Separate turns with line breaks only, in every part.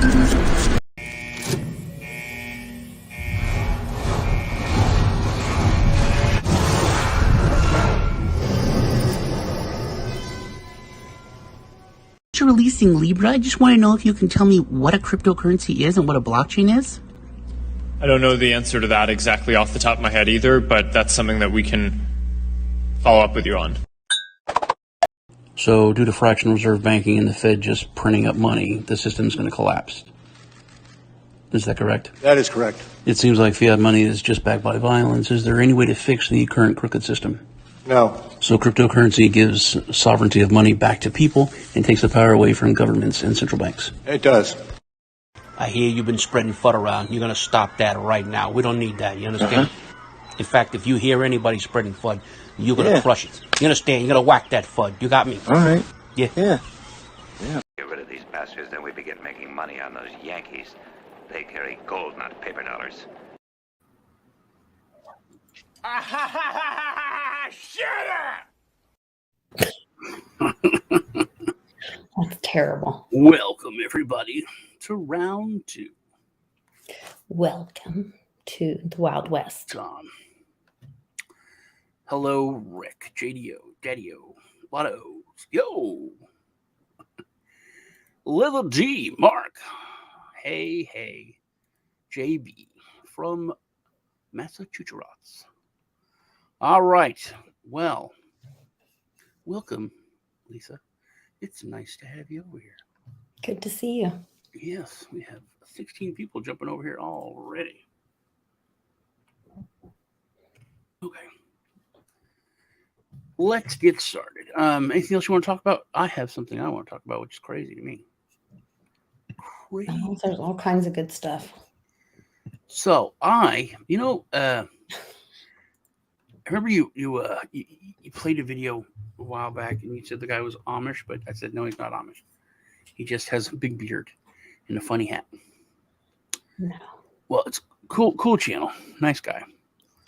You're releasing Libra. I just want to know if you can tell me what a cryptocurrency is and what a blockchain is.
I don't know the answer to that exactly off the top of my head either, but that's something that we can follow up with you on.
So due to fractional reserve banking and the Fed just printing up money, the system's going to collapse. Is that correct?
That is correct.
It seems like fiat money is just backed by violence. Is there any way to fix the current crooked system?
No.
So cryptocurrency gives sovereignty of money back to people and takes the power away from governments and central banks.
It does.
I hear you've been spreading FUD around. You're going to stop that right now. We don't need that. You understand? In fact, if you hear anybody spreading FUD, you're going to crush it. You understand? You're going to whack that FUD. You got me?
All right.
Yeah.
Yeah.
Get rid of these bastards, then we begin making money on those Yankees. They carry gold, not paper dollars.
Shut up!
That's terrible.
Welcome, everybody, to round two.
Welcome to the Wild West.
Tom. Hello, Rick, JDO, Daddy-O, a lot of O's. Yo! Little D, Mark. Hey, JB from Massachusetts. All right. Well, welcome, Lisa. It's nice to have you over here.
Good to see you.
Yes, we have 16 people jumping over here already. Okay. Let's get started. Anything else you want to talk about? I have something I want to talk about, which is crazy to me. Crazy.
Oh, there's all kinds of good stuff.
So I remember you played a video a while back and you said the guy was Amish, but I said, no, he's not Amish. He just has a big beard and a funny hat.
No.
Well, it's cool channel. Nice guy.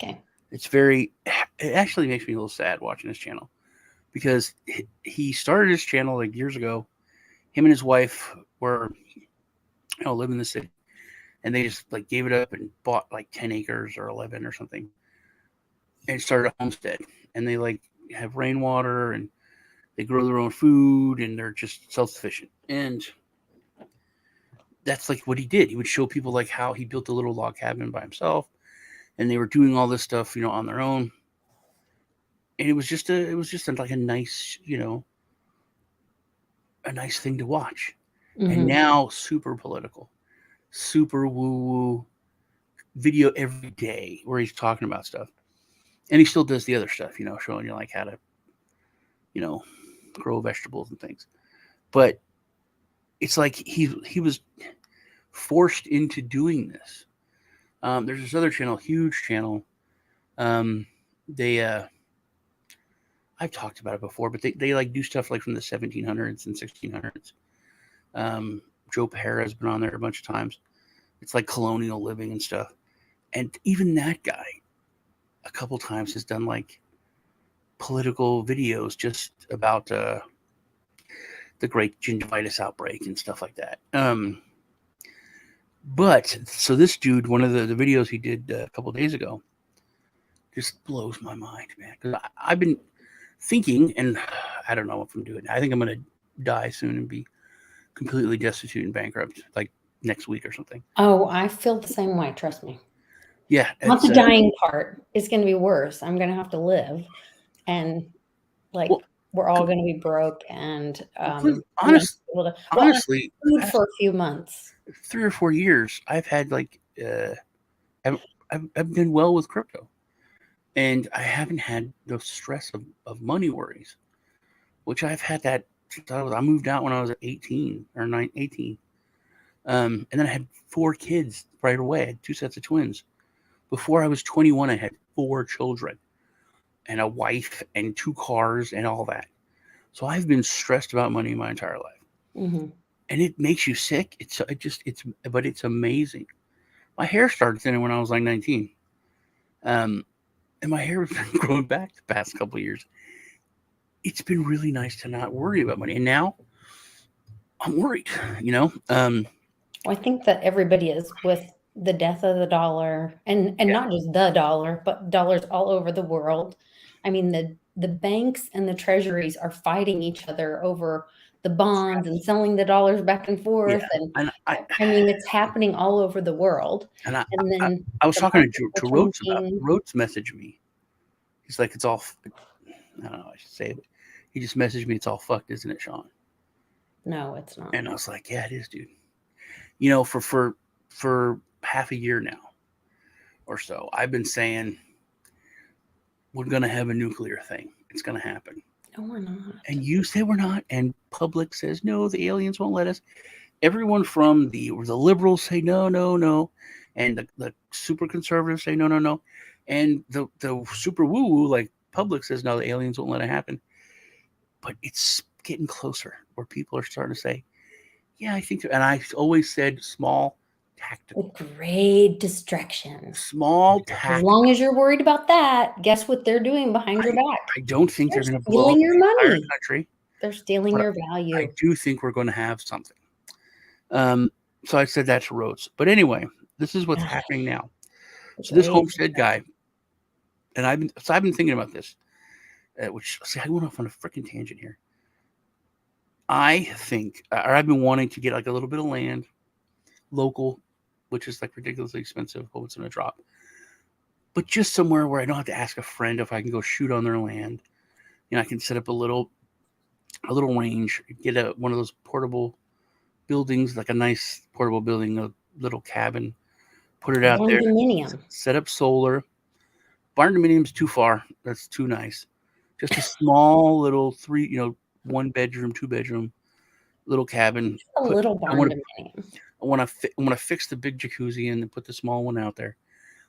Okay.
It actually makes me a little sad watching his channel because he started his channel like years ago. Him and his wife were, living in the city, and they just like gave it up and bought like 10 acres or 11 or something and started a homestead. And they like have rainwater and they grow their own food and they're just self-sufficient. And that's like what he did. He would show people like how he built a little log cabin by himself. And they were doing all this stuff, on their own. And it was just like a nice, a nice thing to watch. Mm-hmm. And now super political, super woo-woo video every day where he's talking about stuff. And he still does the other stuff, showing you like how to, grow vegetables and things. But it's like he was forced into doing this. There's this other channel, huge channel. I've talked about it before, but they like do stuff like from the 1700s and 1600s. Joe Pera has been on there a bunch of times. It's like colonial living and stuff. And even that guy a couple times has done like political videos just about the great gingivitis outbreak and stuff like that. But so this dude, one of the videos he did a couple of days ago, just blows my mind, man. Because I've been thinking, and I don't know if I'm doing it. I think I'm going to die soon and be completely destitute and bankrupt, like next week or something.
Oh, I feel the same way. Trust me.
Yeah.
Not the dying part. It's going to be worse. I'm going to have to live. And we're all going to be broke and
honestly,
food for a few months.
3 or 4 years, I've had I've been well with crypto, and I haven't had the stress of money worries, which I've had that since I moved out when I was 18 or 18. And then I had 4 kids right away. I had 2 sets of twins. Before I was 21, I had 4 children and a wife and 2 cars and all that. So I've been stressed about money my entire life. Mm-hmm. And it makes you sick. But it's amazing. My hair started thinning when I was like 19. And my hair has been growing back the past couple of years. It's been really nice to not worry about money. And now I'm worried,
Well, I think that everybody is with the death of the dollar, and not just the dollar, but dollars all over the world. I mean, the banks and the treasuries are fighting each other over the bonds and selling the dollars back and
Yeah,
forth, and
and
I mean, it's happening all over the world.
and I,
And
I,
then
I was
the
talking
markets are
to Rhodes about
changing.
Rhodes messaged me. He's like, it's all. I don't know. How I should say it. But he just messaged me. It's all fucked, isn't it, Sean?
No, it's not.
And I was like, yeah, it is, dude. You know, for half a year now or so, I've been saying we're gonna have a nuclear thing. It's gonna happen.
No, we're not.
And you say we're not, and public says no, the aliens won't let us. Everyone from the liberals say no, no, no, and the super conservatives say no, no, no, and the super woo woo like public says no, the aliens won't let it happen. But it's getting closer where people are starting to say, yeah, I think so. And I always said small tactical.
With great distractions.
Small
As
tactical.
long as you're worried about that, guess what they're doing behind your back?
I don't think they're going to blow up
stealing your
the entire
money.
country.
They're stealing
But
your value.
I do think we're going to have something. So I said that to Rhodes. But anyway, this is what's happening now. So this Homestead guy, and I've been thinking about this, which see, I went off on a freaking tangent here. I think, or I've been wanting to get like a little bit of land, local, which is like ridiculously expensive. But it's going to drop. But just somewhere where I don't have to ask a friend if I can go shoot on their land. You know, I can set up a little range, get one of those portable buildings, like a nice portable building, a little cabin, put it out there, set up solar. Barn dominium's too far. That's too nice. Just a small little 1 bedroom, 2 bedroom little cabin.
A little barn dominium.
I want to fix the big jacuzzi and put the small one out there.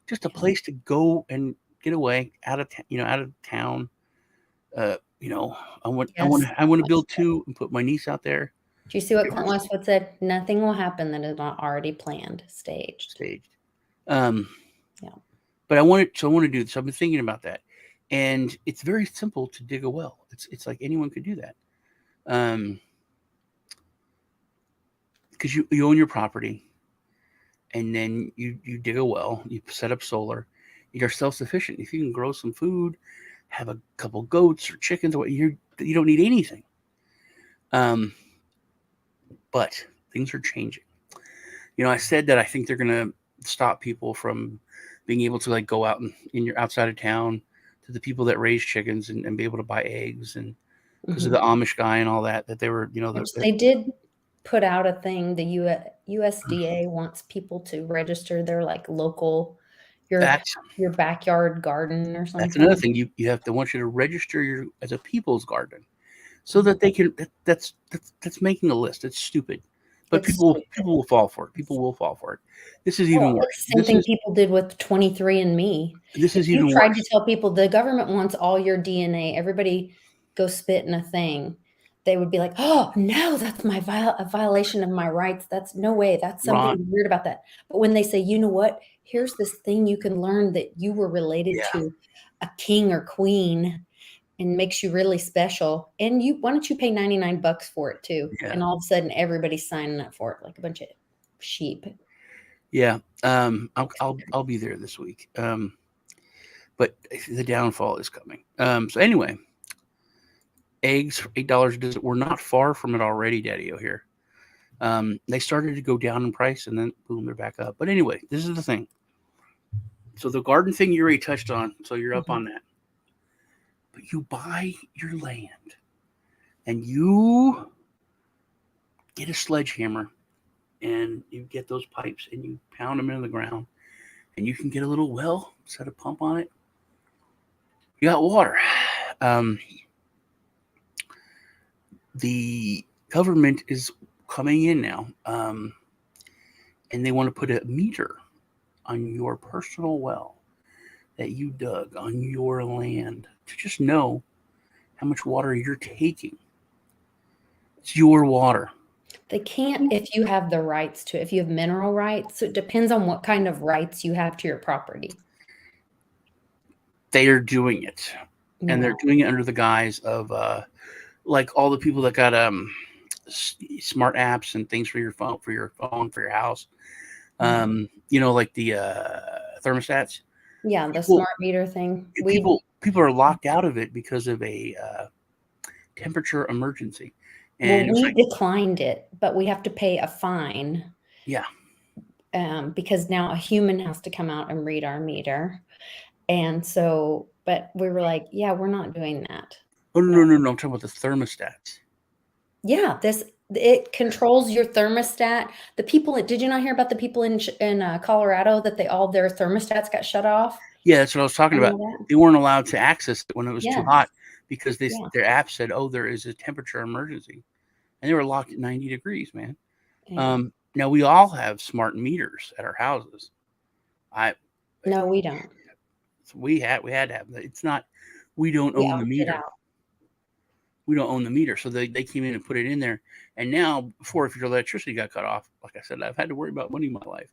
Just a place to go and get away out of town. I want to build 2 and put my niece out there.
Do you see what Clint Westwood said? Nothing will happen that is not already planned, staged.
Yeah. But I want to do this. I've been thinking about that, and it's very simple to dig a well. It's like anyone could do that, because you own your property, and then you dig a well. You set up solar. You're self-sufficient. If you can grow some food, have a couple goats or chickens, or you don't need anything. But things are changing. I said that I think they're going to stop people from being able to like go out in your outside of town to the people that raise chickens and be able to buy eggs, and because of the Amish guy and all that they were,
they did put out a thing. The USDA wants people to register their like local, your backyard garden or something.
That's another thing. They want you to register as a people's garden, so that they can. That's making a list. It's stupid, but people will fall for it. People will fall for it. This is even worse.
Same thing people did with 23andMe.
This is even worse.
You tried to tell people the government wants all your DNA. Everybody go spit in a thing. They would be like, "Oh no, that's a violation of my rights. That's no way. That's something weird about that." But when they say, "You know what? Here's this thing you can learn that you were related to a king or queen, and makes you really special. And why don't you pay $99 for it too?" Yeah. And all of a sudden, everybody's signing up for it like a bunch of sheep.
Yeah, I'll be there this week. But the downfall is coming. So anyway, eggs for $8 a dozen. We're not far from it already, Daddy-O here. They started to go down in price, and then boom, they're back up. But anyway, this is the thing. So the garden thing you already touched on, so you're up on that. But you buy your land, and you get a sledgehammer, and you get those pipes, and you pound them into the ground, and you can get a little well, set a pump on it. You got water. The government is coming in now, and they want to put a meter on your personal well that you dug on your land to just know how much water you're taking. It's your water.
They can't if you have the rights to it, if you have mineral rights. So it depends on what kind of rights you have to your property.
They are doing it. And they're doing it under the guise of like all the people that got smart apps and things for your phone, for your house. Like the thermostats.
Yeah, the
People-
smart meter thing.
People are locked out of it because of a temperature emergency. And
We declined it, but we have to pay a fine.
Yeah.
Because now a human has to come out and read our meter. And so, but we were like, yeah, we're not doing that.
Oh, no. I'm talking about the thermostats.
Yeah, it controls your thermostat. The people, did you not hear about the people in Colorado that their thermostats got shut off?
Yeah, that's what I was talking about. They weren't allowed to access it when it was too hot because their app said, "Oh, there is a temperature emergency," and they were locked at 90 degrees, man.
Yeah.
Now we all have smart meters at our houses.
No, we don't.
We had to have that. It's not. We don't own the meter. We don't own the meter, so they came in and put it in there. And now, before, if your electricity got cut off, like I said, I've had to worry about money in my life.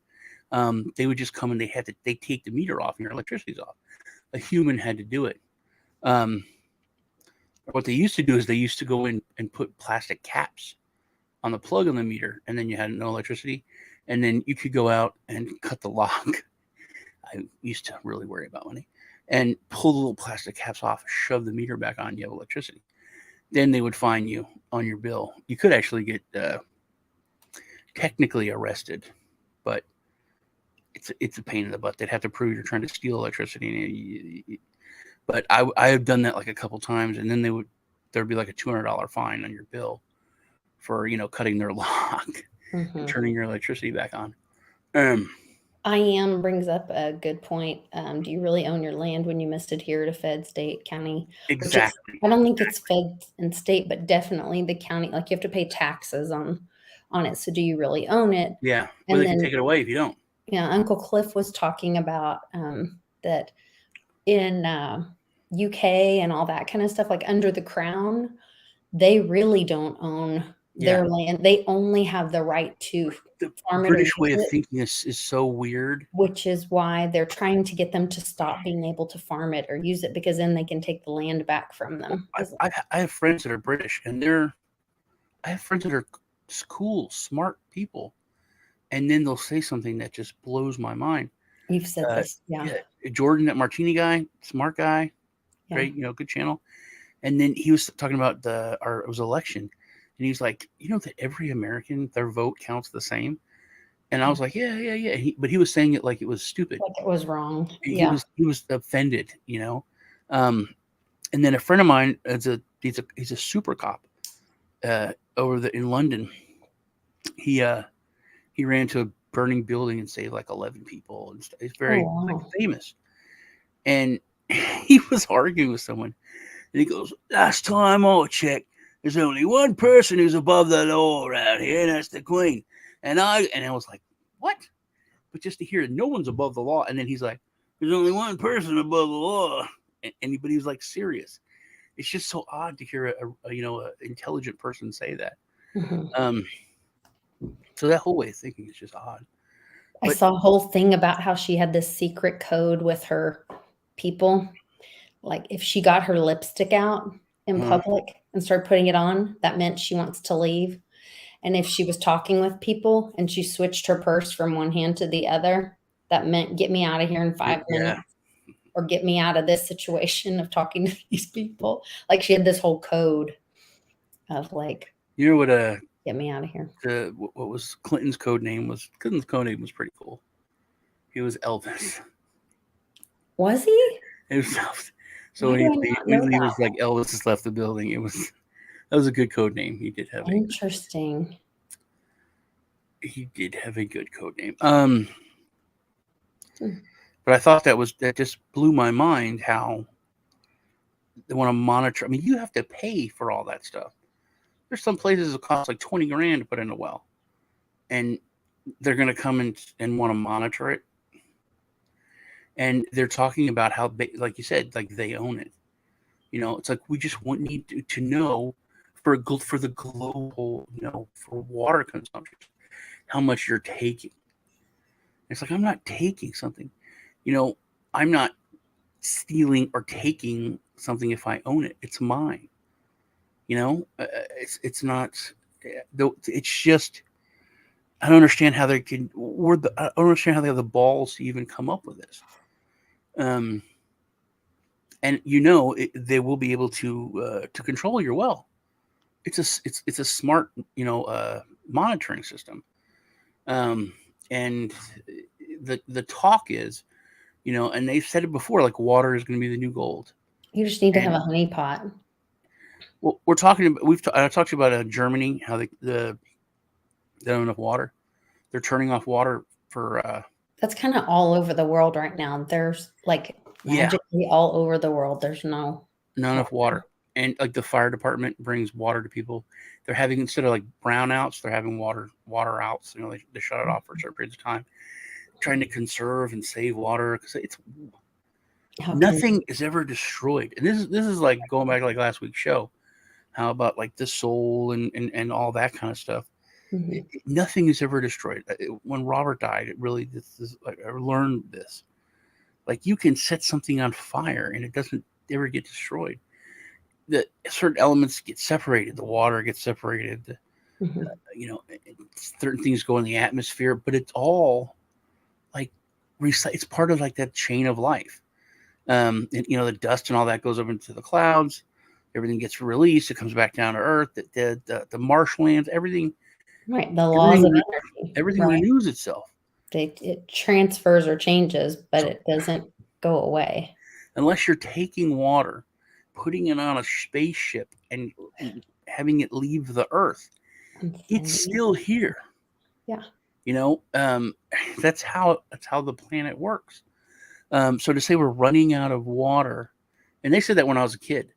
They would just come and they take the meter off and your electricity's off. A human had to do it. What they used to do is they used to go in and put plastic caps on the plug on the meter, and then you had no electricity, and then you could go out and cut the lock. I used to really worry about money, and pull the little plastic caps off, shove the meter back on, you have electricity. Then they would fine you on your bill. You could actually get technically arrested, but it's a pain in the butt. They'd have to prove you're trying to steal electricity. But I have done that like a couple times, and then there'd be like a $200 fine on your bill for cutting their lock and turning your electricity back on.
IAM brings up a good point. Do you really own your land when you missed it here to fed, state, county?
Exactly.
I don't think it's fed and state, but definitely the county. Like you have to pay taxes on it. So do you really own it?
Yeah. Or they can take it away if you don't.
Yeah. Uncle Cliff was talking about that in UK and all that kind of stuff, like under the crown, they really don't own their land. They only have the right to farm it.
The British way of thinking is so weird.
Which is why they're trying to get them to stop being able to farm it or use it, because then they can take the land back from them.
I have friends that are British, and I have friends that are cool, smart people, and then they'll say something that just blows my mind.
You've said this, yeah.
Jordan, that Martini guy, smart guy, great, good channel. And then he was talking about it was election, and he's like, that every American, their vote counts the same. And I was like, yeah. But he was saying it like it was stupid,
like it was wrong.
He was offended, And then a friend of mine, he's a super cop over in London. He ran to a burning building and saved like 11 people, and he's very famous. And he was arguing with someone, and he goes, "Last time I checked, there's only one person who's above the law around here, and that's the Queen." And I was like, "What?" But just to hear no one's above the law, and then he's like, "There's only one person above the law," but he was like serious. It's just so odd to hear a intelligent person say that. So that whole way of thinking is just odd.
I saw a whole thing about how she had this secret code with her people. Like if she got her lipstick out in public and started putting it on, that meant she wants to leave. And if she was talking with people and she switched her purse from one hand to the other, that meant get me out of here in 5 minutes, or get me out of this situation of talking to these people. Like she had this whole code of like,
what
get me out of here.
What was Clinton's code name was? Clinton's code name was pretty cool. He was Elvis.
Was he?
It was Elvis. So when he was like Elvis has left the building, that was a good code name. He did have
interesting.
He did have a good code name. But I thought that just blew my mind how they want to monitor. I mean, you have to pay for all that stuff. There's some places that cost like $20,000 to put in a well, and they're going to come and want to monitor it. And they're talking about how, like you said, like they own it. It's like we just need to know for the global, for water consumption, how much you're taking. It's like, I'm not taking something. I'm not stealing or taking something if I own it. It's mine. It's not, It's just, I don't understand how they can. I don't understand how they have the balls to even come up with this. And they will be able to control your well. It's a smart monitoring system. And the talk is, and they've said it before, like water is going to be the new gold.
You just need to have a honey pot.
Well, we're talking about. I talked to you about Germany, how they don't have enough water. They're turning off water for.
That's kind of all over the world right now. There's like magically all over the world. There's not
enough water, and like the fire department brings water to people. They're having, instead of like brownouts, they're having water outs. They shut it off for certain periods of time, trying to conserve and save water, because it's nothing is ever destroyed. And this is like going back to like last week's show. How about like the soul and all that kind of stuff? Mm-hmm. Nothing is ever destroyed. When Robert died, it really, I learned this. Like, you can set something on fire and it doesn't ever get destroyed. The certain elements get separated. The water gets separated. Mm-hmm. Certain things go in the atmosphere, but it's all like it's part of like that chain of life. And the dust and all that goes up into the clouds. Everything gets released. It comes back down to earth. The marshlands, everything.
Right. The laws of energy.
Everything renews itself.
It transfers or changes, but it doesn't go away.
Unless you're taking water, putting it on a spaceship, and having it leave the earth, it's still here.
Yeah.
That's how the planet works. So to say we're running out of water, and they said that when I was a kid.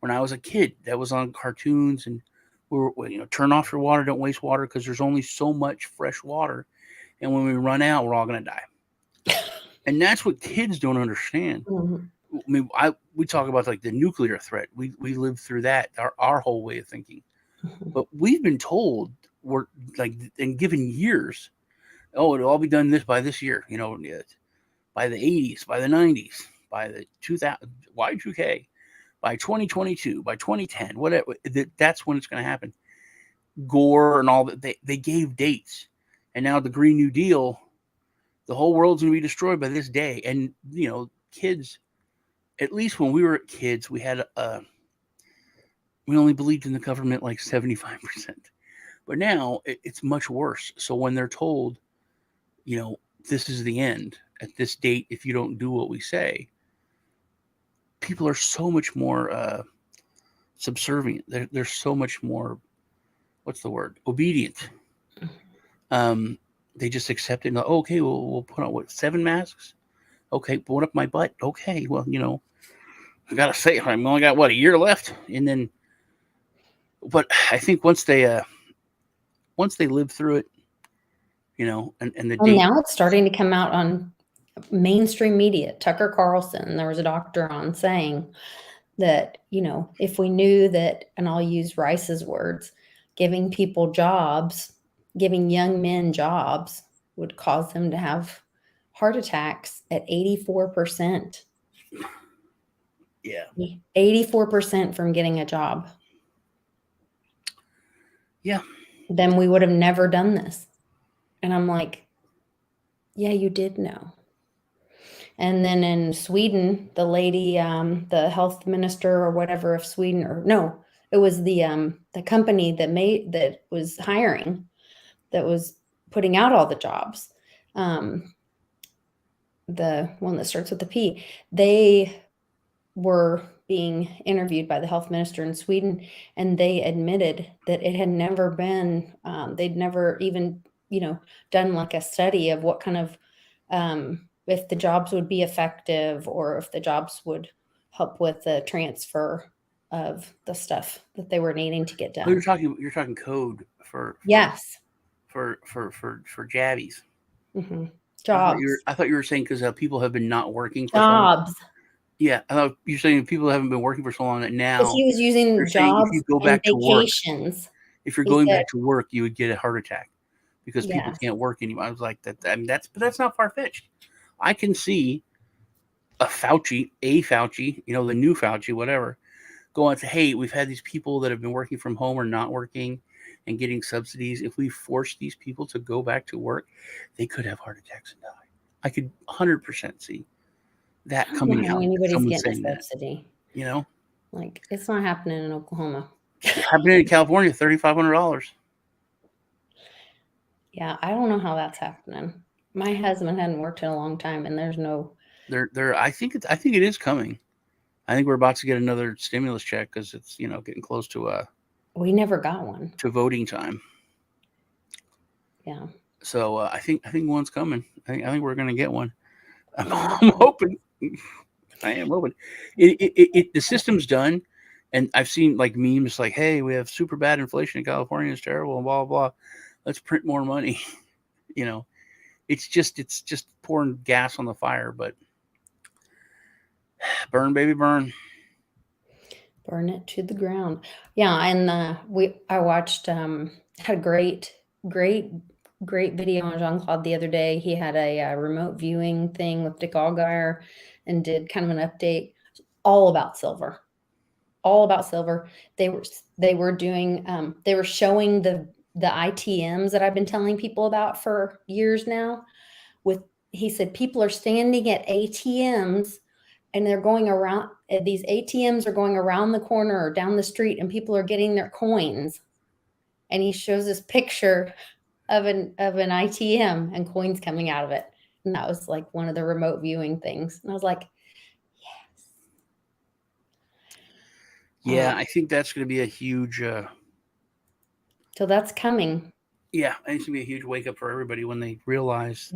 When I was a kid, that was on cartoons, and we were, turn off your water, don't waste water, because there's only so much fresh water, and when we run out, we're all going to die. And that's what kids don't understand. Mm-hmm. I mean, we talk about like the nuclear threat. We lived through that, our whole way of thinking. Mm-hmm. But we've been told, we're like, and given years, it'll all be done by this year, by the 80s, by the 90s, by the 2000 Y2K. By 2022, by 2010, whatever, that's when it's going to happen. Gore and all that, they gave dates. And now the Green New Deal, the whole world's going to be destroyed by this day. And, kids, at least when we were kids, we had we only believed in the government like 75%. But now it's much worse. So when they're told, this is the end at this date, if you don't do what we say, people are so much more subservient. They're so much more, what's the word? Obedient. They just accept it. And okay, we'll put on 7 masks? Okay, put up my butt. Okay, well, I gotta say, I've only got a year left, and then. But I think once they live through it, and the date.
Now it's starting to come out on mainstream media. Tucker Carlson, there was a doctor on saying that, if we knew that, and I'll use Rice's words, giving people jobs, giving young men jobs would cause them to have heart attacks at 84%.
Yeah.
84% from getting a job.
Yeah.
Then we would have never done this. And I'm like, yeah, you did know. And then in Sweden, the lady, the health minister or whatever of Sweden, or no, it was the company that was hiring, that was putting out all the jobs. The one that starts with the P, they were being interviewed by the health minister in Sweden, and they admitted that it had never been, they'd never even, done like a study of what kind of, if the jobs would be effective, or if the jobs would help with the transfer of the stuff that they were needing to get done.
Oh, you're talking code for
yes,
for jabbies.
Mm-hmm. Jobs.
I thought you were saying because people have been not working for
jobs.
So long. Yeah, I thought you're saying people haven't been working for so long that now.
Because he was using jobs
if you go back
and vacations.
To work, if you're going back to work, you would get a heart attack because people can't work anymore. I was like, that. I mean, that's not far fetched. I can see a Fauci, the new Fauci, whatever, go on and say, hey, we've had these people that have been working from home or not working, and getting subsidies, if we force these people to go back to work, they could have heart attacks and die. I could 100% see that
I don't
coming
know how
out.
anybody's
Someone
getting a
saying that,
subsidy.
you know,
Like, it's not happening in Oklahoma.
happening in California, $3,500.
Yeah, I don't know how that's happening. My husband hadn't worked in a long time, and there's no.
I think it is coming. I think we're about to get another stimulus check because it's getting close to
We never got one.
to voting time.
Yeah.
So I think one's coming. I think we're gonna get one. I'm hoping. I am hoping. The system's done, and I've seen like memes like, "Hey, we have super bad inflation in California. It's terrible," and blah blah blah. Let's print more money. It's just pouring gas on the fire. But burn, baby, burn.
Burn it to the ground. Yeah, and I watched had a great video on Jean-Claude the other day. He had a remote viewing thing with Dick Allgaier and did kind of an update all about silver. All about silver. They were doing they were showing the ITMs that I've been telling people about for years now. He said people are standing at ATMs and they're going around, these ATMs are going around the corner or down the street and people are getting their coins. And he shows this picture of an ITM and coins coming out of it. And that was like one of the remote viewing things. And I was like, yes.
Yeah, I think that's going to be a huge.
So that's coming.
Yeah, I think it's going to be a huge wake up for everybody when they realize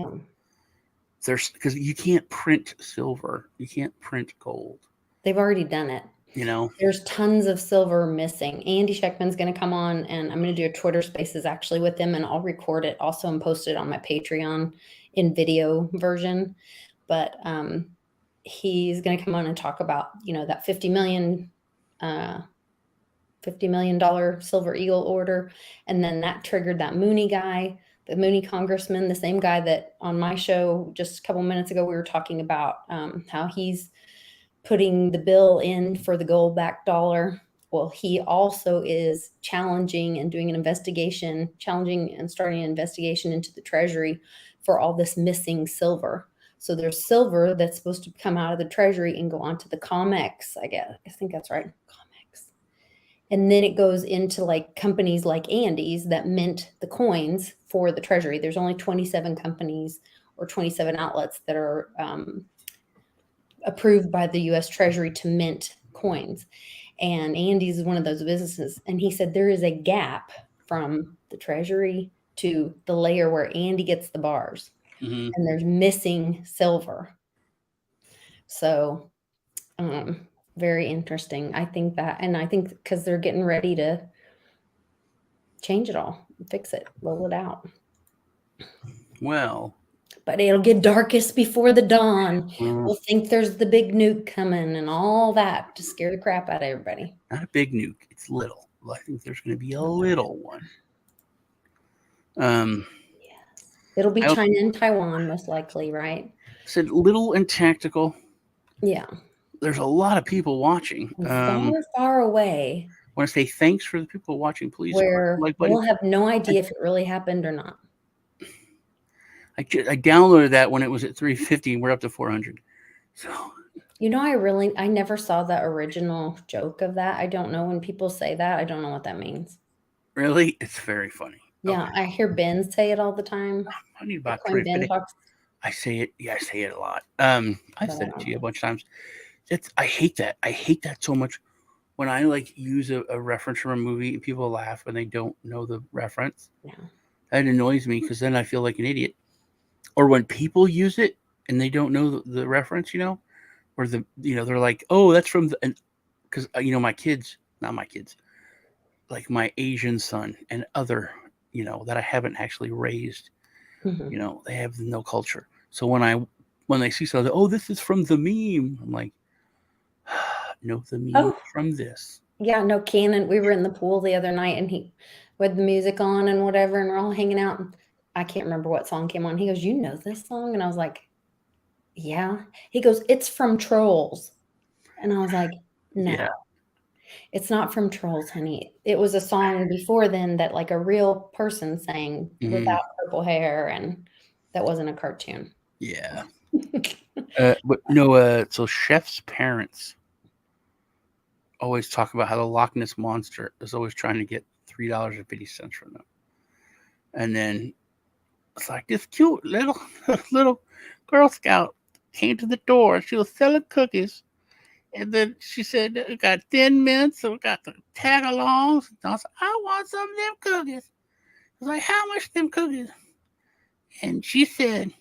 because you can't print silver, you can't print gold.
They've already done it. There's tons of silver missing. Andy Scheckman's going to come on, and I'm going to do a Twitter Spaces actually with him, and I'll record it also and post it on my Patreon in video version. But he's going to come on and talk about that $50 million Silver Eagle order, and then that triggered that Mooney guy, the Mooney congressman, the same guy that on my show just a couple minutes ago we were talking about how he's putting the bill in for the gold-backed dollar. Well, he also is challenging and doing an investigation, challenging and starting an investigation into the Treasury for all this missing silver. So there's silver that's supposed to come out of the Treasury and go onto the COMEX, I guess. I think that's right. COMEX. And then it goes into like companies like Andy's that mint the coins for the Treasury. There's only 27 companies or 27 outlets that are approved by the U.S. Treasury to mint coins. And Andy's is one of those businesses. And he said there is a gap from the Treasury to the layer where Andy gets the bars.
Mm-hmm.
And there's missing silver. So very interesting. I think that, and I think because they're getting ready to change it all, fix it, roll it out.
Well,
but it'll get darkest before the dawn. We'll think there's the big nuke coming and all that to scare the crap out of everybody.
Not a big nuke. It's little. I think there's going to be a little one. Yes.
It'll be China and Taiwan most likely, right?
Said little and tactical.
Yeah.
There's a lot of people watching.
Far away.
I want to say thanks for the people watching. Please.
Where we'll have no idea if it really happened or not.
I downloaded that when it was at 350 and we're up to 400. So
I never saw the original joke of that. I don't know when people say that. I don't know what that means.
Really? It's very funny.
Yeah, okay. I hear Ben say it all the time.
I need about Ben talks. I say it. Yeah, I say it a lot. I've said it to you a bunch of times. I hate that. I hate that so much. When I use a reference from a movie and people laugh when they don't know the reference. Yeah. That annoys me because then I feel like an idiot. Or when people use it and they don't know the reference, or they're like, oh, that's from because my kids, not my kids, like my Asian son and other, that I haven't actually raised, they have no culture. So when they see something, oh, this is from the meme, I'm like, no, the meme from this.
Yeah, no, Cannon. We were in the pool the other night and he with the music on and whatever, and we're all hanging out. I can't remember what song came on. He goes, you know this song? And I was like, yeah. He goes, it's from Trolls. And I was like, no. Yeah. It's not from Trolls, honey. It was a song before then that like a real person sang without purple hair, and that wasn't a cartoon.
Yeah. But no, so Chef's parents always talk about how the Loch Ness Monster is always trying to get $3.50 from them. And then it's like this cute little Girl Scout came to the door. She was selling cookies. And then she said, we got Thin Mints, and we got the tag-alongs. And I said, I want some of them cookies. I was like, how much them cookies? And she said,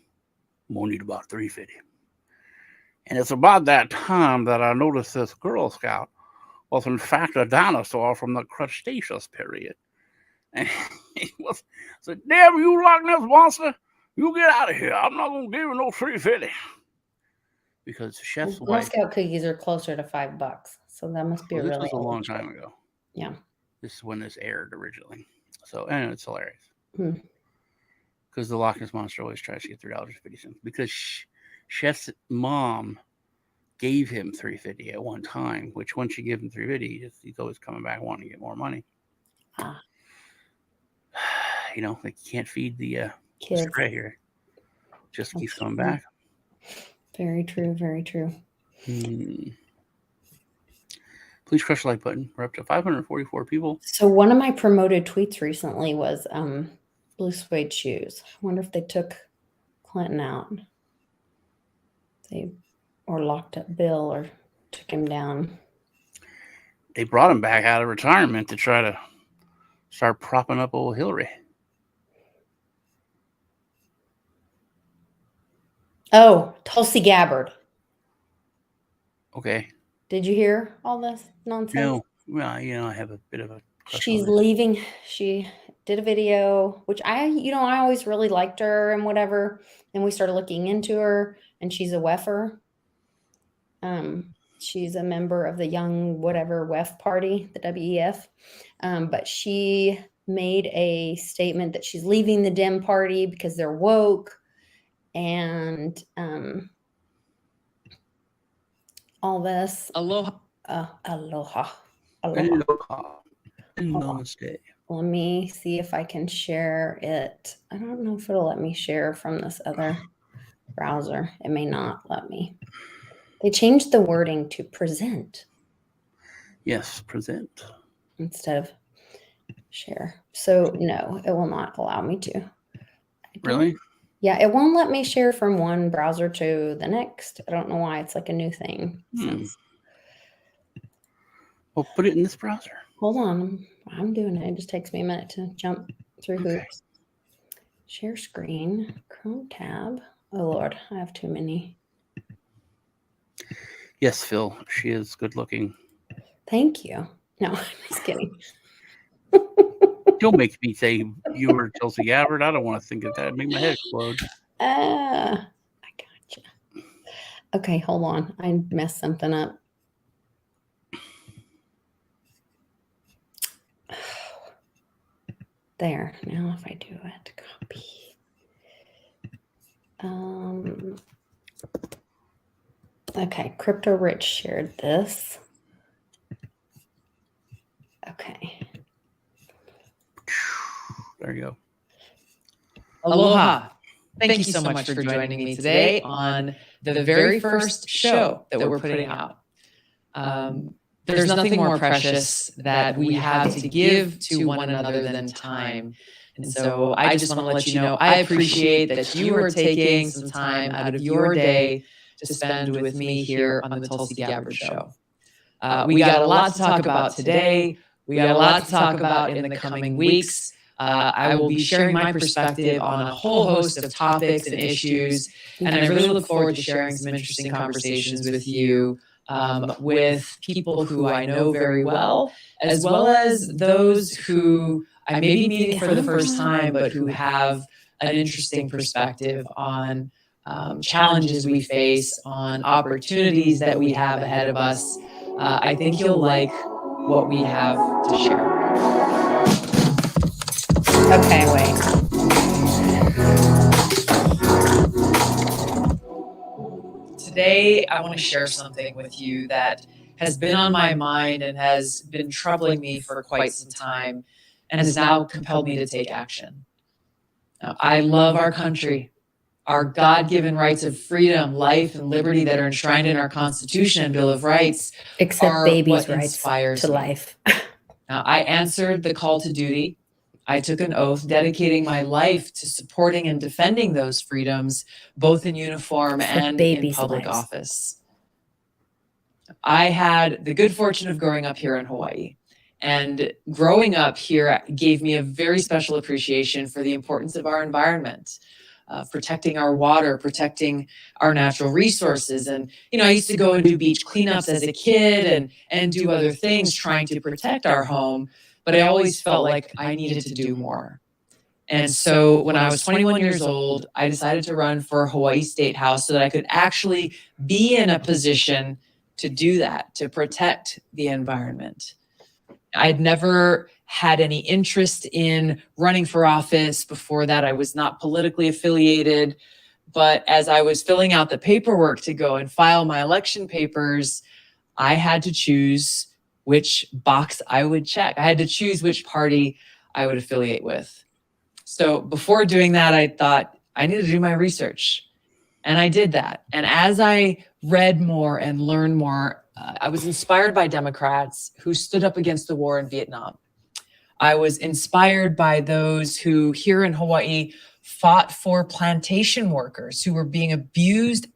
I'm gonna need about $3.50. And it's about that time that I noticed this Girl Scout was in fact a dinosaur from the Cretaceous period. And he was said, damn you Loch Ness Monster, you get out of here. I'm not gonna give you no $3.50. Because the chef's
Girl
wife.
Scout cookies are closer to $5, so that must be
Well,
a
this
really
was a long
old
time ago.
Yeah.
This is when this aired originally. So anyway, it's hilarious.
Hmm.
Because the Loch Ness Monster always tries to get $3.50. Because Chef's mom gave him $3.50 at one time, which once you give him $3.50, he's always coming back wanting to get more money. You know, they can't feed the
Kids.
stray here. Just keeps coming back.
Very true. Very true.
Please crush the like button. We're up to 544 people.
So one of my promoted tweets recently was blue suede shoes. I wonder if they took Clinton out. Or locked up Bill or took him down.
They brought him back out of retirement to try to start propping up old Hillary.
Oh, Tulsi Gabbard.
Okay.
Did you hear all this nonsense?
No. Well, you know, I have a bit of a crush
She's
on her.
leaving. She did a video, which I always really liked her and whatever. And we started looking into her, and she's a WEFer. She's a member of the Young whatever WEF party, the WEF. But she made a statement that she's leaving the Dem party because they're woke. And all this.
Aloha.
Aloha.
Namaste.
Let me see if I can share it. I don't know if it'll let me share from this other browser. It may not let me. They changed the wording to present.
Yes, present.
Instead of share. So no, it will not allow me to.
Really?
Yeah, it won't let me share from one browser to the next. I don't know why. It's like a new thing.
Well, put it in this browser.
Hold on. I'm doing it. It just takes me a minute to jump through hoops. Share screen. Chrome tab. Oh, Lord. I have too many.
Yes, Phil. She is good looking.
Thank you. No, I'm just kidding.
You'll make me say you were Tulsi Gabbard. I don't want to think of that. It'd make my head explode.
I gotcha. Okay, hold on. I messed something up. There. Now if I do it, copy. Okay, Crypto Rich shared this. Okay.
There you go.
Aloha. Thank you so much for joining me today on the very first show that we're putting out. There's nothing more precious that we have to give to one another than time. And so I just want to let you know, I appreciate that you are taking some time out of your day to spend with me here on the Tulsi Gabbard Show. We got a lot to talk about today. We got a lot to talk about in the coming weeks. I will be sharing my perspective on a whole host of topics and issues, and I really look forward to sharing some interesting conversations with you, with people who I know very well as those who I may be meeting for the first time, but who have an interesting perspective on challenges we face, on opportunities that we have ahead of us. I think you'll like what we have to share.
Okay, wait.
Today, I want to share something with you that has been on my mind and has been troubling me for quite some time and has now compelled me to take action. Now, I love our country, our God-given rights of freedom, life, and liberty that are enshrined in our Constitution and Bill of Rights.
Except babies'
what
rights
inspires
to
me.
life.
Now, I answered the call to duty. I took an oath dedicating my life to supporting and defending those freedoms, both in uniform and in public office. I had the good fortune of growing up here in Hawaii. And growing up here gave me a very special appreciation for the importance of our environment, protecting our water, protecting our natural resources. And, I used to go and do beach cleanups as a kid and do other things trying to protect our home. But I always felt like I needed to do more. And so when I was 21 years old, I decided to run for Hawaii State House so that I could actually be in a position to do that, to protect the environment. I'd never had any interest in running for office. Before that, I was not politically affiliated. But as I was filling out the paperwork to go and file my election papers, I had to choose which box I would check. I had to choose which party I would affiliate with. So before doing that, I thought I need to do my research. And I did that. And as I read more and learned more, I was inspired by Democrats who stood up against the war in Vietnam. I was inspired by those who here in Hawaii fought for plantation workers who were being abused.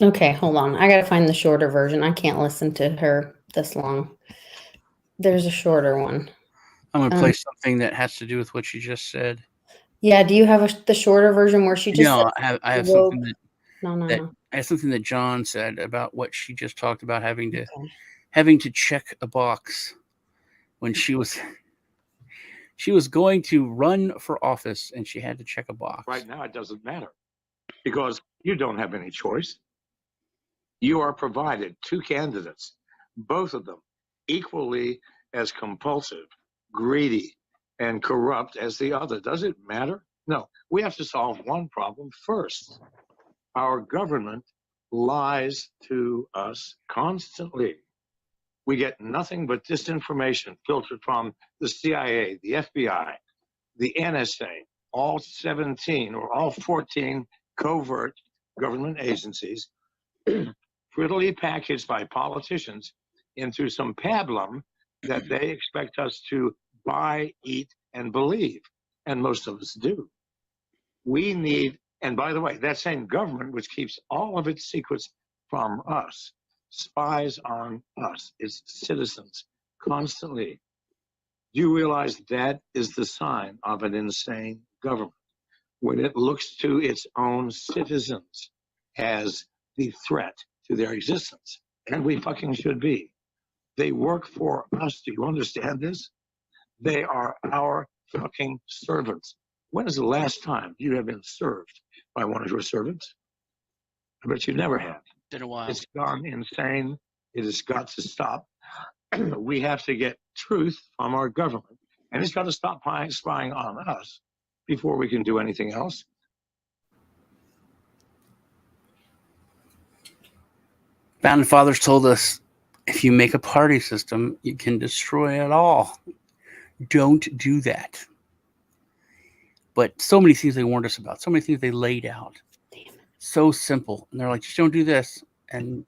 Okay, hold on. I got to find the shorter version. I can't listen to her this long. There's a shorter one.
I'm going to play something that has to do with what you just said.
Yeah, do you have the shorter version where she just
No, I have something that
no.
I have something that John said about what she just talked about having to check a box when she was going to run for office and she had to check a box.
Right now, it doesn't matter because you don't have any choice. You are provided two candidates, both of them equally as compulsive, greedy, and corrupt as the other. Does it matter? No. We have to solve one problem first. Our government lies to us constantly. We get nothing but disinformation filtered from the CIA, the FBI, the NSA, all 17 or all 14 covert government agencies, prettily packaged by politicians into some pablum that they expect us to buy, eat, and believe. And most of us do. We need, and by the way, that same government, which keeps all of its secrets from us, spies on us, its citizens, constantly. Do you realize that is the sign of an insane government? When it looks to its own citizens as the threat to their existence. And we fucking should be. They work for us. Do you understand this? They are our fucking servants. When is the last time you have been served by one of your servants? I bet you never have.
Been a while.
It's gone insane. It has got to stop. We have to get truth from our government. And it's got to stop spying on us before we can do anything else.
Founding Fathers told us, if you make a party system, you can destroy it all. Don't do that. But so many things they warned us about, so many things they laid out. So simple. And they're like, just don't do this. And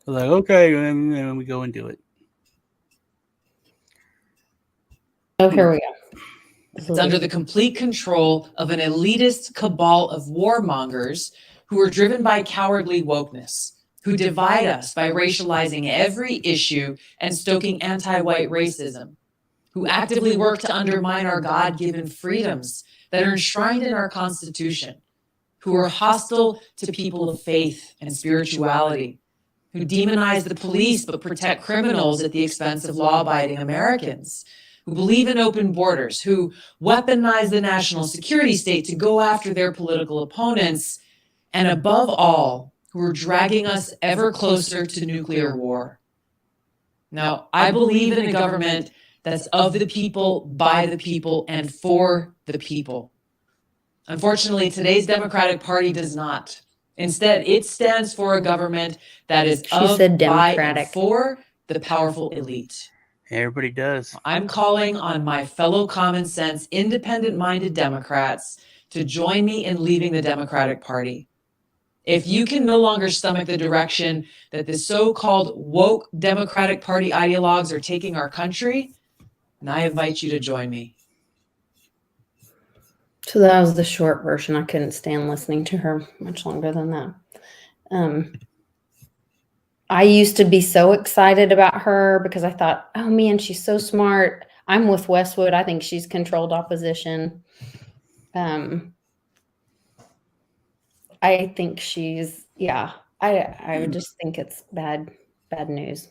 we're like, okay. And then we go and do it.
Oh, here we go.
It's under the complete control of an elitist cabal of warmongers who are driven by cowardly wokeness, who divide us by racializing every issue and stoking anti-white racism, who actively work to undermine our God-given freedoms that are enshrined in our Constitution, who are hostile to people of faith and spirituality, who demonize the police but protect criminals at the expense of law-abiding Americans, who believe in open borders, who weaponize the national security state to go after their political opponents, and above all, who are dragging us ever closer to nuclear war. Now, I believe in a government that's of the people, by the people, and for the people. Unfortunately, today's Democratic Party does not. Instead, it stands for a government that is
She said
by, and
democratic.
for the powerful elite.
Everybody does.
I'm calling on my fellow common sense, independent-minded Democrats to join me in leaving the Democratic Party. If you can no longer stomach the direction that the so-called woke Democratic Party ideologues are taking our country, then I invite you to join me.
So that was the short version. I couldn't stand listening to her much longer than that. I used to be so excited about her because I thought, oh man, she's so smart. I'm with Westwood. I think she's controlled opposition. I think she's, yeah. I would just think it's bad news.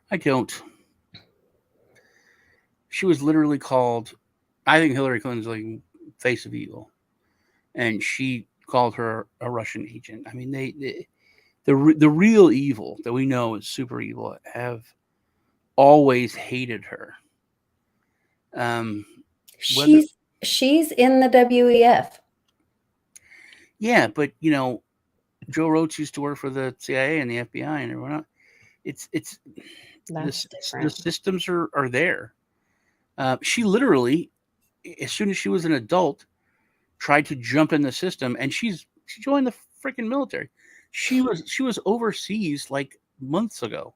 I don't. She was literally called, I think Hillary Clinton's like face of evil, and she called her a Russian agent. I mean, the real evil that we know is super evil have always hated her.
She's in the WEF.
Yeah, but you know, Joe Roach used to work for the CIA and the FBI and everyone else. It's the systems are there. She literally, as soon as she was an adult, tried to jump in the system, and she joined the freaking military. She was overseas like months ago,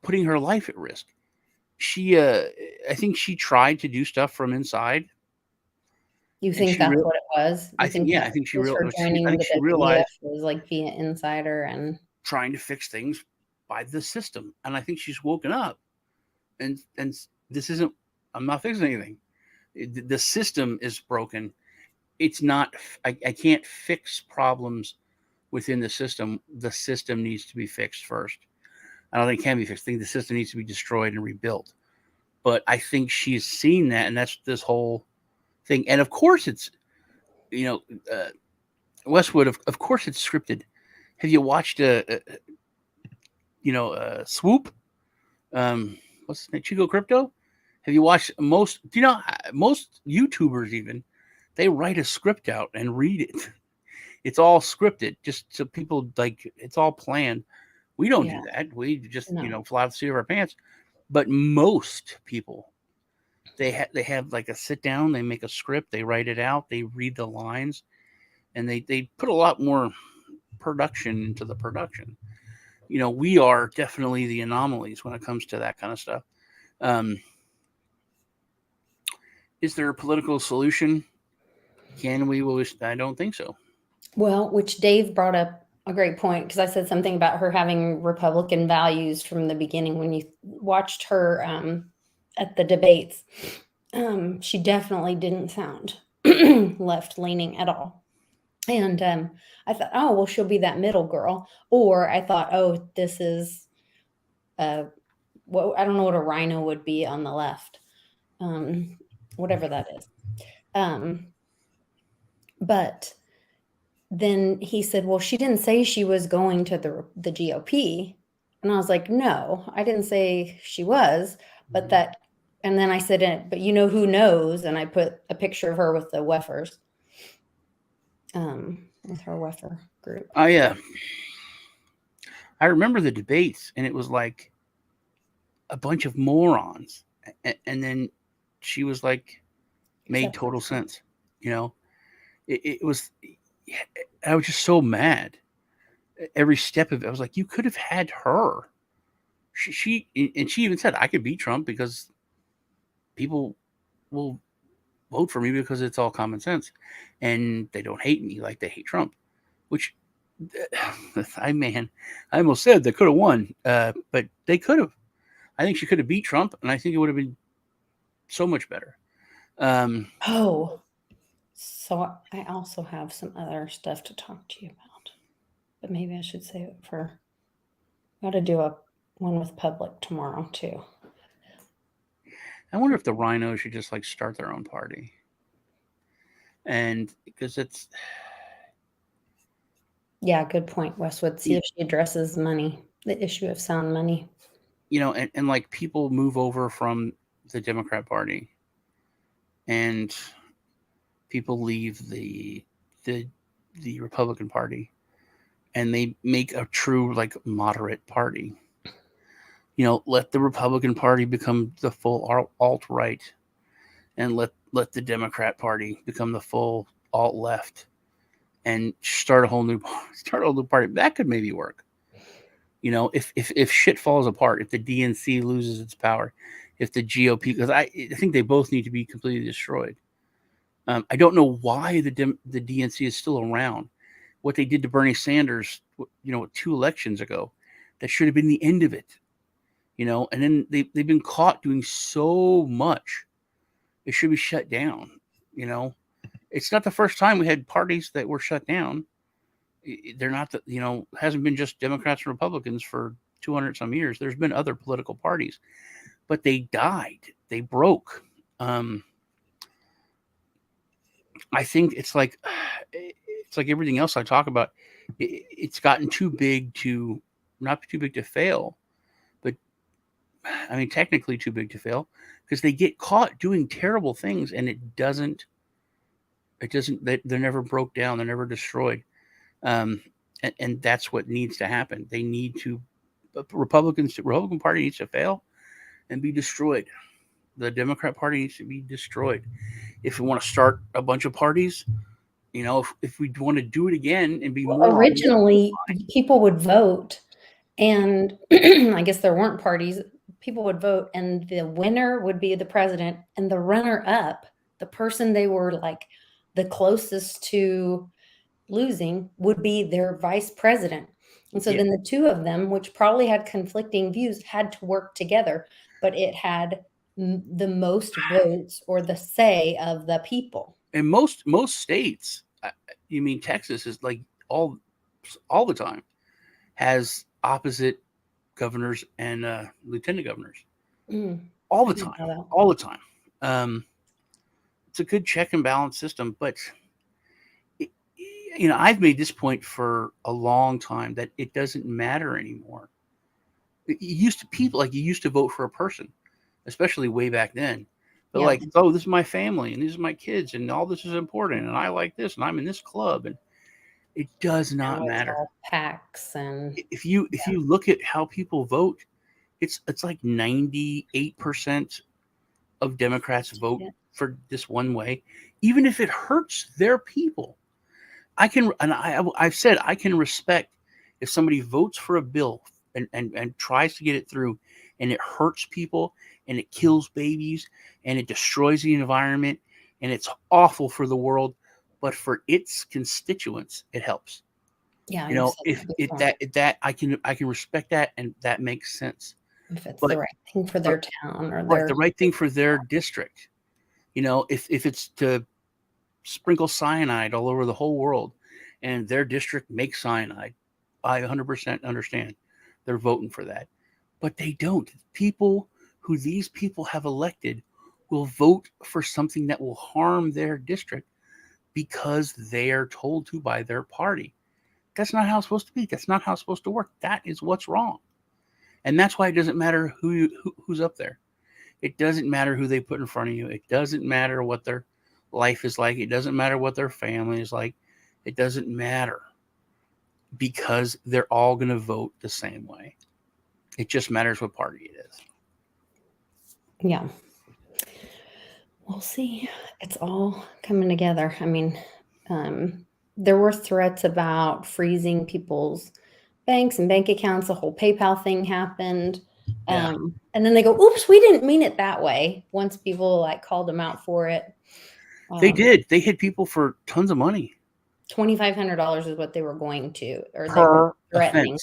putting her life at risk. I think she tried to do stuff from inside.
You think that's what it was?
I think she realized.
Joining the WEF was like being an insider and
trying to fix things by the system. And I think she's woken up, and this isn't. I'm not fixing anything. The system is broken. It's not. I can't fix problems within the system. The system needs to be fixed first. I don't think it can be fixed. I think the system needs to be destroyed and rebuilt. But I think she's seen that, and that's this whole thing. And of course, it's Westwood. Of course, it's scripted. Have you watched Swoop? What's his name? Chico Crypto? Have you watched most YouTubers even? They write a script out and read it. It's all scripted, just so people like it's all planned. We don't do that. We just fly off the seat of our pants. But most people, they have like a sit down. They make a script. They write it out. They read the lines, and they put a lot more production into the production. We are definitely the anomalies when it comes to that kind of stuff. Is there a political solution? Can we? I don't think so.
Well, which Dave brought up a great point, because I said something about her having Republican values from the beginning. When you watched her at the debates, she definitely didn't sound left-leaning at all. And I thought, oh, well, she'll be that middle girl. Or I thought, oh, this is I don't know what a rhino would be on the left. Whatever that is. But then he said, well, she didn't say she was going to the GOP. And I was like, no, I didn't say she was, but that, and then I said, but you know who knows? And I put a picture of her with the Weffers, with her Weffer group.
I remember the debates, and it was like a bunch of morons. And then she was like, made total sense. It was, I was just so mad. Every step of it, I was like, you could have had her. She even said, I could beat Trump because people will vote for me because it's all common sense, and they don't hate me like they hate Trump. Which I almost said they could have won, but they could have. I think she could have beat Trump, and I think it would have been so much better.
So I also have some other stuff to talk to you about, but maybe I should save it for. I got to do one with public tomorrow too.
I wonder if the rhinos should just like start their own party, and because it's.
Yeah, good point, Westwood. See if she addresses money, the issue of sound money.
And like people move over from the Democrat Party, and people leave the Republican Party and they make a true like moderate party. Let the Republican Party become the full alt-right, and let the Democrat Party become the full alt-left, and start a whole new party. That could maybe work. If shit falls apart, if the DNC loses its power, if the GOP, because I think they both need to be completely destroyed. I don't know why the DNC is still around. What they did to Bernie Sanders, 2 elections ago, that should have been the end of it. And then they've been caught doing so much. It should be shut down. It's not the first time we had parties that were shut down. They're not hasn't been just Democrats and Republicans for 200 some years. There's been other political parties, but they died. They broke. I think it's like everything else I talk about. It's gotten too big to not too big to fail, but I mean technically too big to fail, because they get caught doing terrible things and it doesn't. They're never broke down. They're never destroyed. And that's what needs to happen. They need to. The Republican Party needs to fail and be destroyed. The Democrat Party needs to be destroyed. If we want to start a bunch of parties, if we want to do it again and be more
originally, people would vote, and I guess there weren't parties. People would vote, and the winner would be the president, and the runner-up, the person they were like the closest to losing, would be their vice president. And so then the two of them, which probably had conflicting views, had to work together, but it had the most votes or the say of the people.
And most states, you mean Texas is like all the time has opposite governors and lieutenant governors all the time. It's a good check and balance system, but I've made this point for a long time that it doesn't matter anymore. You used to vote for a person, especially way back then. But this is my family and these are my kids and all this is important and I like this and I'm in this club, and it does not matter.
PACs, and
if you look at how people vote, it's like 98% of Democrats vote for this one way, even if it hurts their people. I've said I can respect if somebody votes for a bill and tries to get it through and it hurts people and it kills babies and it destroys the environment and it's awful for the world, but for its constituents it helps.
Yeah,
that I can respect that, and that makes sense.
If it's the right thing for their town or
the right thing for their district. If it's to sprinkle cyanide all over the whole world and their district makes cyanide, I 100% understand. They're voting for that. But they don't. People who these people have elected will vote for something that will harm their district because they are told to by their party. That's not how it's supposed to be. That's not how it's supposed to work. That is what's wrong. And that's why it doesn't matter who's up there. It doesn't matter who they put in front of you. It doesn't matter what their life is like. It doesn't matter what their family is like. It doesn't matter, because they're all going to vote the same way. It just matters what party it is.
Yeah. We'll see. It's all coming together. I mean, there were threats about freezing people's banks and bank accounts. The whole PayPal thing happened. And then they go, oops, we didn't mean it that way. Once people called them out for it.
They did. They hit people for tons of money.
$2,500 is what they were going to, or
per
they were threatening.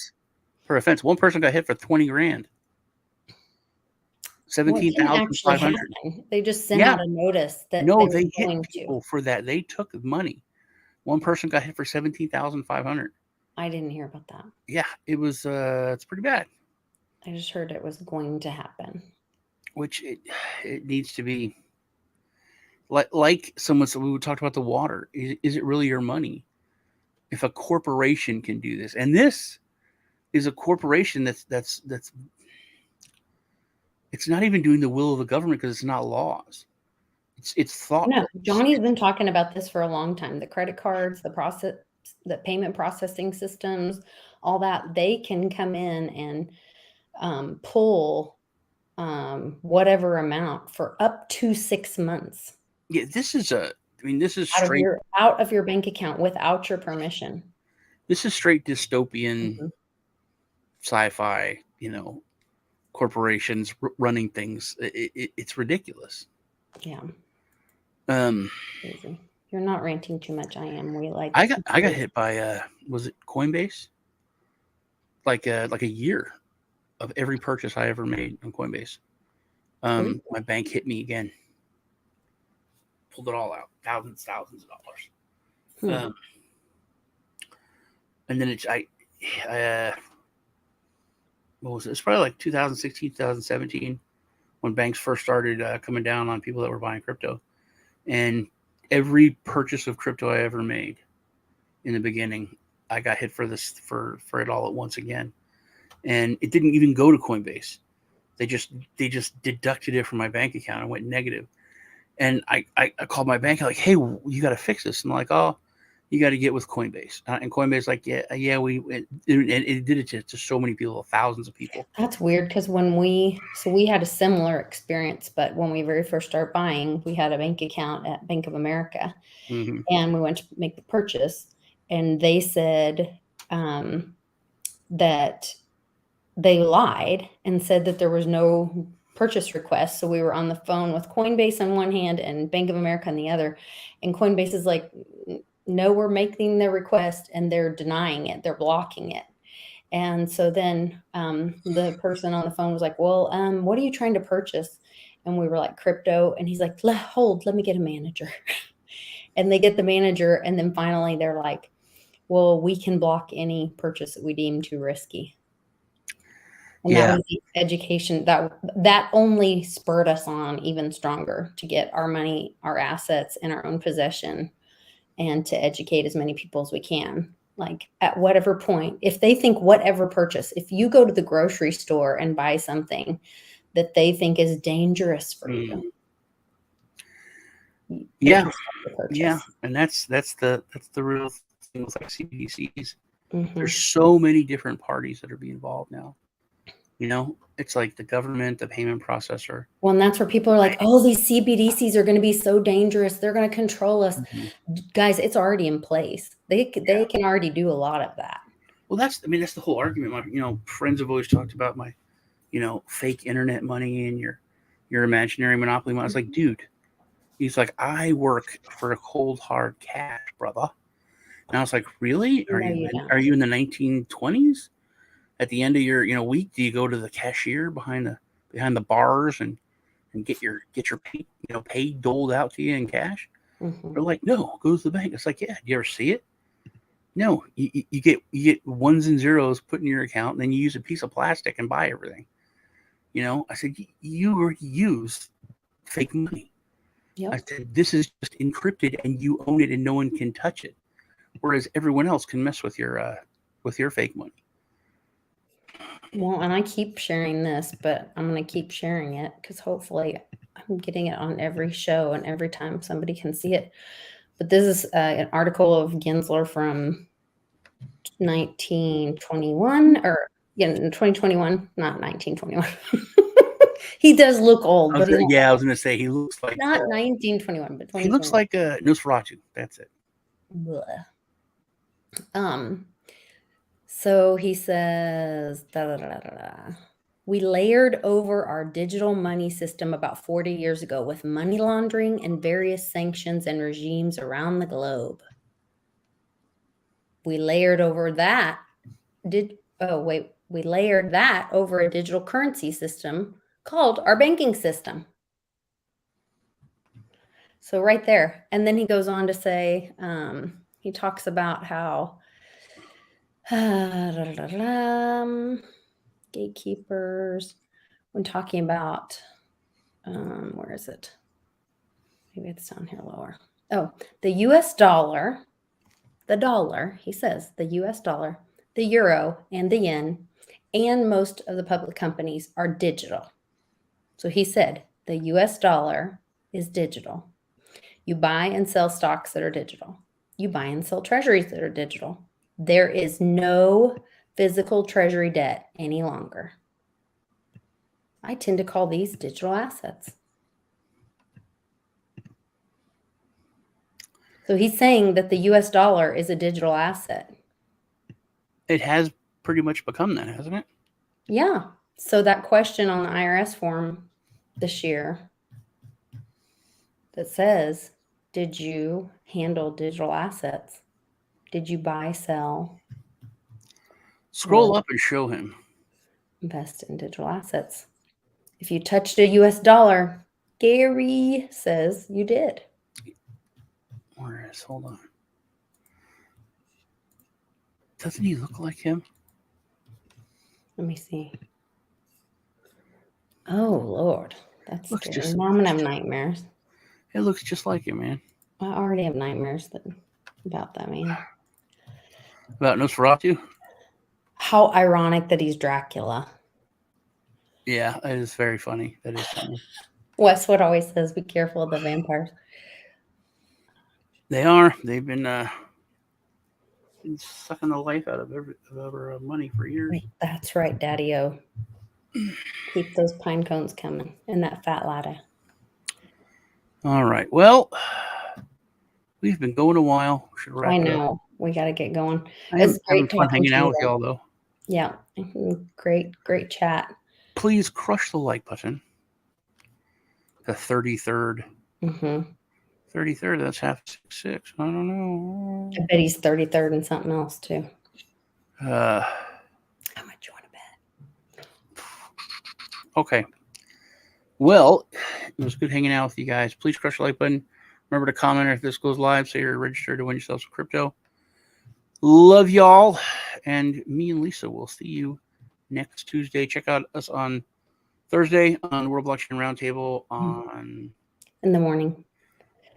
Per offense. One person got hit for $20,000. 17,500.
They just sent out a notice that
they hit people for that. They took money. One person got hit for 17,500.
I didn't hear about that.
Yeah, it was. It's pretty bad.
I just heard it was going to happen.
Which it needs to be. Like someone said, we talked about the water. Is it really your money? If a corporation can do this, and this is a corporation that's it's not even doing the will of the government, because it's not laws. It's thought.
No, Johnny's been talking about this for a long time. The credit cards, the payment processing systems, all that, they can come in and pull whatever amount for up to 6 months
Yeah, this is
out of your bank account without your permission.
This is straight dystopian
Mhm.
sci-fi, corporations running things. It's ridiculous.
Yeah,
Um,
crazy. You're not ranting too much. I am.
I got hit by was it Coinbase? Like a year of every purchase I ever made on Coinbase. My bank hit me again. Pulled it all out. Thousands of dollars. And then what was it? It's probably like 2016, 2017 when banks first started coming down on people that were buying crypto. And every purchase of crypto I ever made in the beginning, I got hit for it all at once again. And it didn't even go to Coinbase. They just deducted it from my bank account and went negative. And I called my bank, like, hey, you got to fix this. And I'm like, oh, you got to get with Coinbase. And Coinbase, like, yeah, it did it to so many people, thousands of people.
That's weird because we had a similar experience, but when we very first started buying, we had a bank account at Bank of America,
Mm-hmm.
and we went to make the purchase, and they said that they lied and said that there was no purchase request. So we were on the phone with Coinbase on one hand and Bank of America on the other, and Coinbase is like, no, we're making the request, and they're denying it. They're blocking it. And so then the person on the phone was like, well, what are you trying to purchase? And we were like, crypto. And he's like, hold, let me get a manager. And they get the manager. And then finally they're like, well, we can block any purchase that we deem too risky. And that was the education that only spurred us on even stronger to get our money, our assets in our own possession, and to educate as many people as we can. Like at whatever point, if they think whatever purchase, if you go to the grocery store and buy something that they think is dangerous for you.
Yeah. And that's the real thing with like CBDCs. Mm-hmm. There's so many different parties that are being involved now. It's like the government, the payment processor.
Well, and that's where people are like, oh, these CBDCs are going to be so dangerous. They're going to control us. Mm-hmm. Guys, it's already in place. They can already do a lot of that.
Well, that's the whole argument. My, friends have always talked about my, fake internet money and your imaginary monopoly money. I was like, dude, he's like, I work for a cold hard cash, brother. And I was like, really? Are you in the 1920s? At the end of your week, do you go to the cashier behind the bars and get your pay doled out to you in cash? Mm-hmm. They're like, no, go to the bank. It's like, yeah, do you ever see it? No, you get ones and zeros put in your account, and then you use a piece of plastic and buy everything. I said, you already use fake money. Yep. I said, this is just encrypted and you own it and no one can touch it. Whereas everyone else can mess with your fake money.
Well, and I keep sharing this, but I'm going to keep sharing it because hopefully I'm getting it on every show and every time somebody can see it. But this is an article of Gensler from 1921 or 2021, not 1921. He does look old.
I was going to say he looks like
not 1921, but 2021.
He looks like Nosferatu. That's it.
Blah. So he says, we layered over our digital money system about 40 years ago with money laundering and various sanctions and regimes around the globe. We layered over that. We layered that over a digital currency system called our banking system. So right there. And then he goes on to say, he talks about how gatekeepers, when talking about, where is it? Maybe it's down here lower. Oh, the US dollar, he says, the US dollar, the euro, and the yen, and most of the public companies are digital. So he said the US dollar, is digital. You buy and sell stocks that are digital. You buy and sell treasuries that are digital. There is no physical treasury debt any longer. I tend to call these digital assets. So he's saying that the US dollar is a digital asset.
It has pretty much become that, hasn't it?
Yeah. So that question on the IRS form this year that says, did you handle digital assets? Did you buy, sell?
Scroll up and show him.
Invest in digital assets. If you touched a US dollar, Gary says you did.
Where is? Hold on. Doesn't he look like him?
Let me see. Oh, Lord. That's
Looks
scary.
just-
Now I'm going to have nightmares.
It looks just like him, man.
I already have nightmares about that man.
About Nosferatu?
How ironic that he's Dracula.
Yeah, it is very funny. That is funny.
Westwood always says, be careful of the vampires.
They are. They've been sucking the life out of our money for years.
That's right, Daddy-O. Keep those pine cones coming and that fat ladder.
All right. Well, we've been going a while. We should wrap
I
it
know.
up.
We got to get going.
It's
It's
having
great
fun
talking
hanging
to
out
you.
with y'all, though.
Yeah. Great chat.
Please crush the like button. The 33rd.
Mm-hmm.
33rd, that's half 6. I don't know.
I bet he's 33rd and something else, too.
How
much you want to bet?
Okay. Well, it was good hanging out with you guys. Please crush the like button. Remember to comment if this goes live so you're registered to win yourself some crypto. Love y'all. And me and Lisa will see you next Tuesday. Check out us on Thursday on World Blockchain Roundtable on...
In the morning.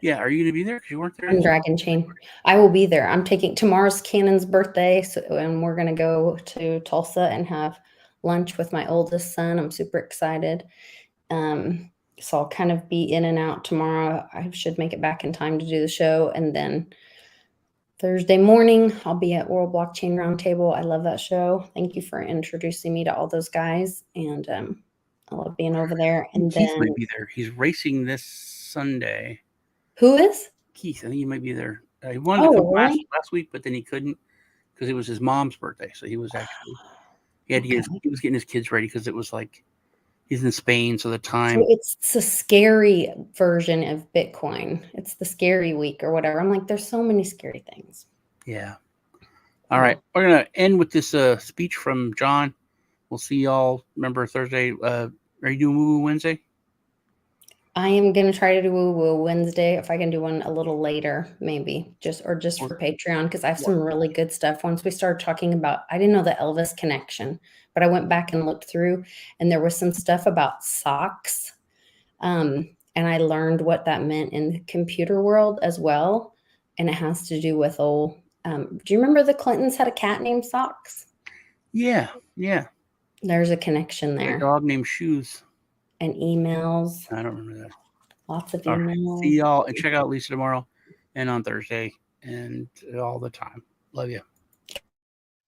Yeah, are you going to be there? Because you weren't there.
On Dragon Chain. I will be there. I'm taking tomorrow's Cannon's birthday, and we're going to go to Tulsa and have lunch with my oldest son. I'm super excited. So I'll kind of be in and out tomorrow. I should make it back in time to do the show. And then Thursday morning, I'll be at World Blockchain Roundtable. I love that show. Thank you for introducing me to all those guys. And I love being over there. And
Keith
then
might be there. He's racing this Sunday.
Who is?
Keith. I think he might be there. He wanted to come
really?
last week, but then he couldn't because it was his mom's birthday. So he was actually he was getting his kids ready because it was like he's in Spain, so the time.
So it's a scary version of Bitcoin. It's the scary week or whatever. I'm like, there's so many scary things.
Yeah. All right. We're gonna end with this speech from John. We'll see y'all. Remember Thursday. Are you doing Woo Woo Wednesday?
I am going to try to do Woo Woo Wednesday. If I can do one a little later, maybe just for Patreon, because I have some really good stuff. Once we started talking about, I didn't know the Elvis connection, but I went back and looked through, and there was some stuff about socks. And I learned what that meant in the computer world as well. And it has to do with do you remember the Clintons had a cat named Socks?
Yeah.
There's a connection there.
A dog named Shoes.
And emails.
I don't remember that.
Lots of emails.
Right. See y'all and check out Lisa tomorrow and on Thursday and all the time. Love you.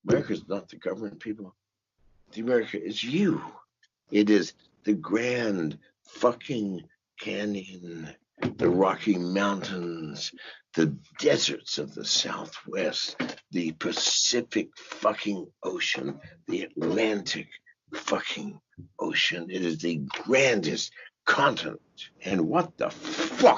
America's not the government, people. The America is you. It is the Grand fucking Canyon, the Rocky Mountains, the deserts of the Southwest, the Pacific fucking Ocean, the Atlantic fucking Ocean. It is the grandest continent. And what the fuck